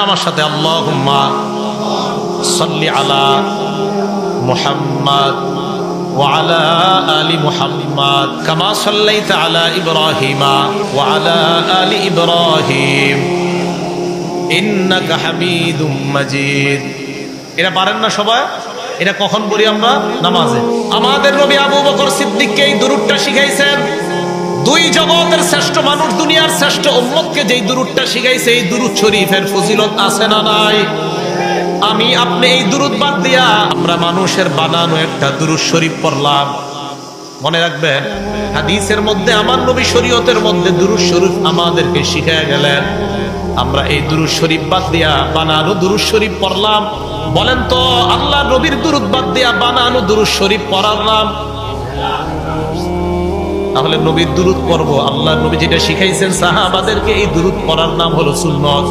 আমার সাথে, আল্লাহুম্মা সাল্লি আলা মুহাম্মাদ ওয়া আলা আলি মুহাম্মাদ কামা সাল্লাইতা আলা ইব্রাহিমা ওয়া আলা আলি ইব্রাহিম ইন্নাকা হামিদুম মাজিদ। এটা পারেন না সবাই? এটা কখন পড়ি আমরা? নামাজে। আমাদের নবী আবু বকর সিদ্দিককে এই দুরূদটা শিখাইছেন। দুই জগতের শ্রেষ্ঠ মানুষ, দুনিয়ার শ্রেষ্ঠ উম্মতকে যেই দুরূদটা শিখাইছে, এই দুরূদ শরীফের ফজিলত আছে না নাই? আমি আপনি এই দুরূদ বাদ দিয়া আমরা মানুষের বানানো একটা দুরূদ শরীফ পড়লাম। মনে রাখবেন, হাদিসের মধ্যে আমার নবী শরীয়তের মধ্যে দুরূদ শরীফ আমাদেরকে শিখায় গেলেন। আমরা এই দুরূদ শরীফ বাদ দিয়া বানানো দুরূদ শরীফ পড়লাম। বলেন তো, আল্লাহ নবীর দুরূদ বাদ দিয়া বানানো দুরূদ শরীফ পড়ার নাম? তাহলে নবীর দুরূদ পড়বো, আল্লাহ নবী যেটা শিখাইছেন সাহাবাদেরকে, এই দুরূদ পড়ার নাম হলো সুন্নত।